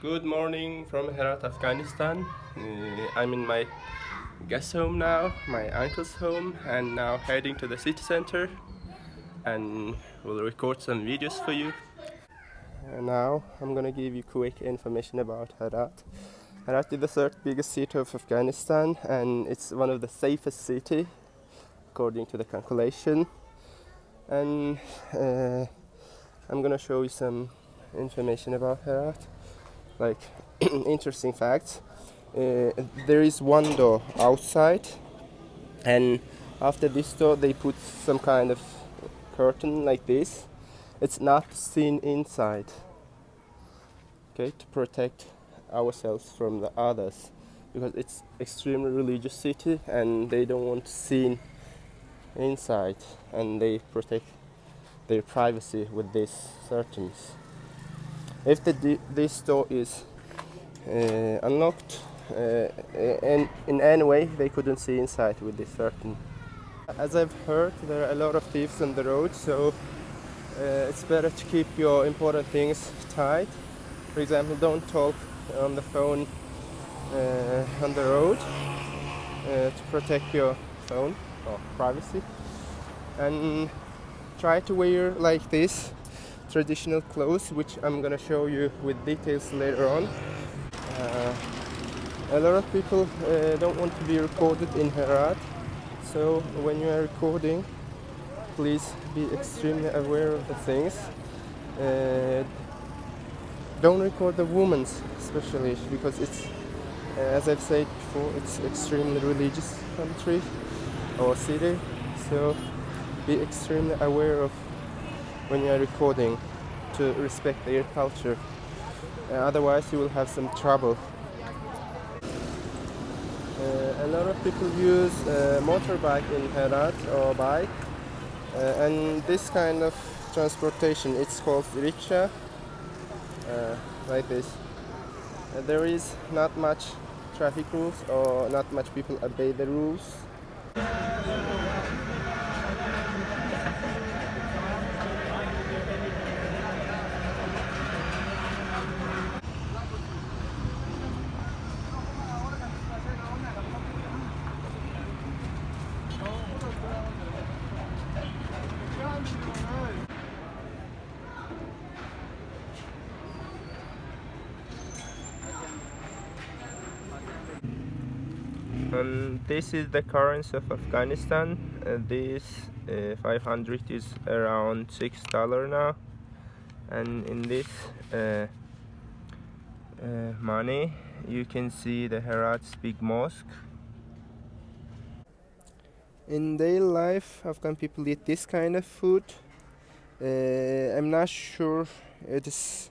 Good morning from Herat, Afghanistan. I'm in my guest home now, my uncle's home, and now heading to the city center and we'll record some videos for you. Now I'm gonna give you quick information about Herat. Herat is the third biggest city of Afghanistan and it's one of the safest city according to the calculation. And I'm gonna show you some information about Herat, like interesting facts. There is one door outside, and after this door they put some kind of curtain like this. It's not seen inside, okay, to protect ourselves from the others, because it's extremely religious city and they don't want seen inside, and they protect their privacy with these curtains. If this door is unlocked, and in any way they couldn't see inside with this curtain. As I've heard, there are a lot of thieves on the road, so it's better to keep your important things tight. For example, don't talk on the phone on the road to protect your phone or privacy. And try to wear like this traditional clothes, which I'm gonna show you with details later on. A lot of people don't want to be recorded in Herat, so when you are recording, please be extremely aware of the things. Don't record the women especially, because it's, as I've said before, it's extremely religious country or city, so be extremely aware of when you are recording to respect their culture. Otherwise you will have some trouble. A lot of people use motorbike in Herat or bike, and this kind of transportation, it's called rickshaw, like this. There is not much traffic rules, or not much people obey the rules. This is the currency of Afghanistan. This 500 is around $6 now, and in this money you can see the Herat's big mosque. In daily life, Afghan people eat this kind of food. I'm not sure it is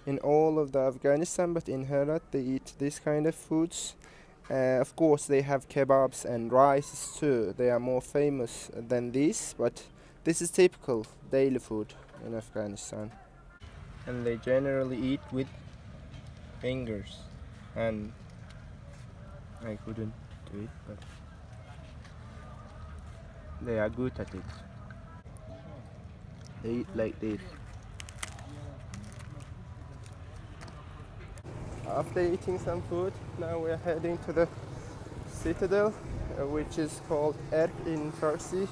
in all of the Afghanistan, but in Herat they eat this kind of foods. Of course they have kebabs and rice too. They are more famous than this, but this is typical daily food in Afghanistan. And they generally eat with fingers, and I couldn't do it, but they are good at it. They eat like this. After eating some food, now we are heading to the Citadel, which is called Erk in Farsi.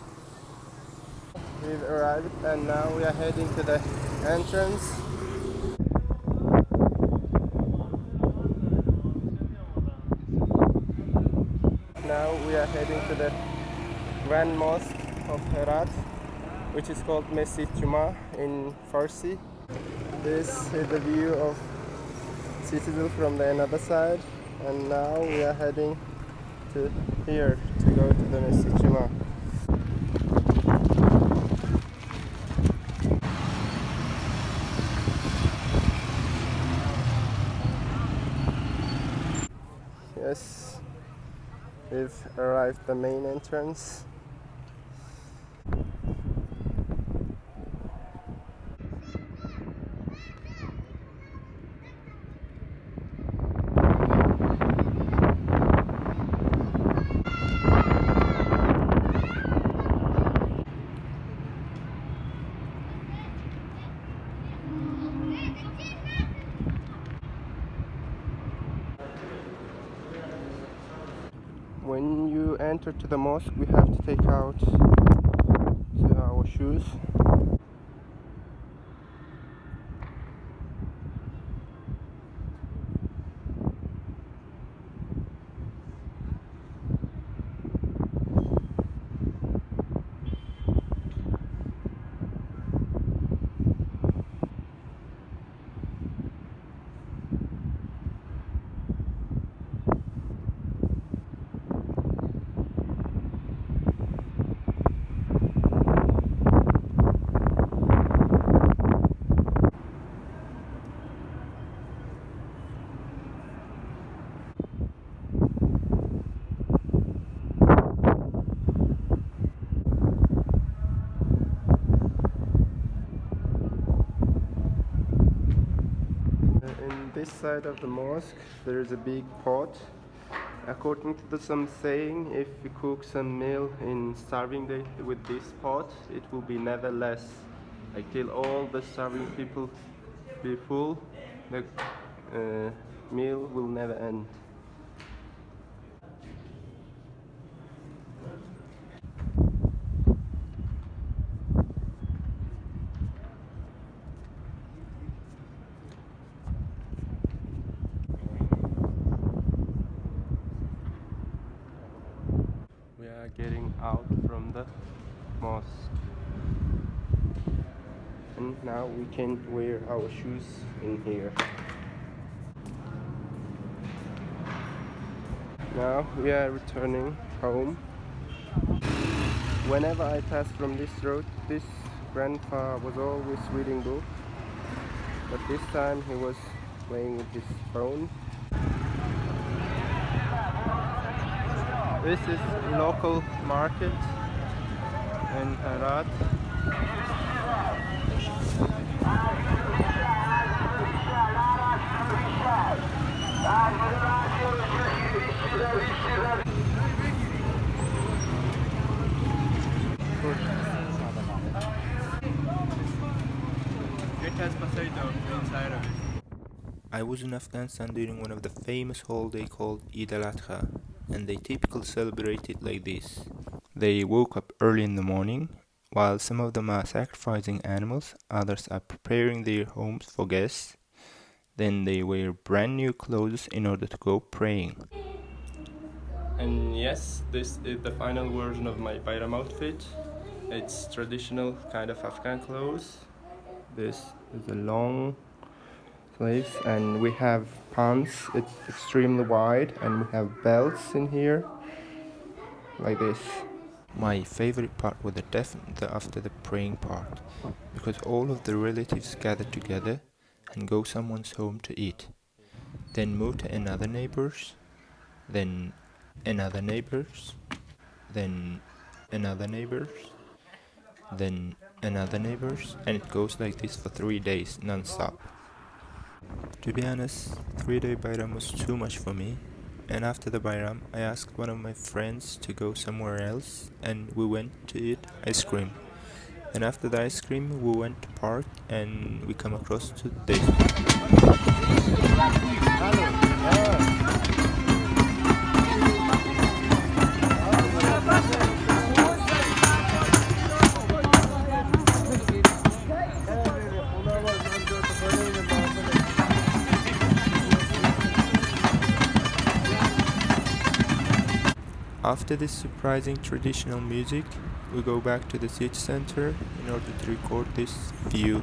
We've arrived and now we are heading to the entrance. Now we are heading to the Grand Mosque of Herat, which is called Masjid Juma in Farsi. This is the view of Citadel from the another side, and now we are heading to here to go to the Masjid Juma. Yes, we've arrived at the main entrance. when you enter to the mosque, we have to take out our shoes. In this side of the mosque, there is a big pot. According to some saying, if we cook some meal in starving day with this pot, it will be never less. Like till all the starving people be full, the meal will never end. We are getting out from the mosque, and now we can wear our shoes in here. Now we are returning home. Whenever I pass from this road, this grandpa was always reading book, but this time he was playing with his phone. This is local market in Herat. It has potato inside of it. I was in Afghanistan during one of the famous holiday called al-Adha, and they typically celebrate it like this. They woke up early in the morning, while some of them are sacrificing animals, others are preparing their homes for guests. Then they wear brand new clothes in order to go praying. And yes, this is the final version of my Bayram outfit. It's traditional kind of Afghan clothes. This is a long sleeves, and we have pants. It's extremely wide, and we have belts in here, like this. My favorite part was definitely after the praying part, because all of the relatives gather together and go someone's home to eat, then move to another neighbor's, then another neighbor's, then another neighbor's, then another neighbor's, and it goes like this for 3 days non-stop. To be honest, 3-day Bayram was too much for me, and after the Bayram I asked one of my friends to go somewhere else, and we went to eat ice cream. And after the ice cream we went to park and we come across to this. After this surprising traditional music, we go back to the city center in order to record this view.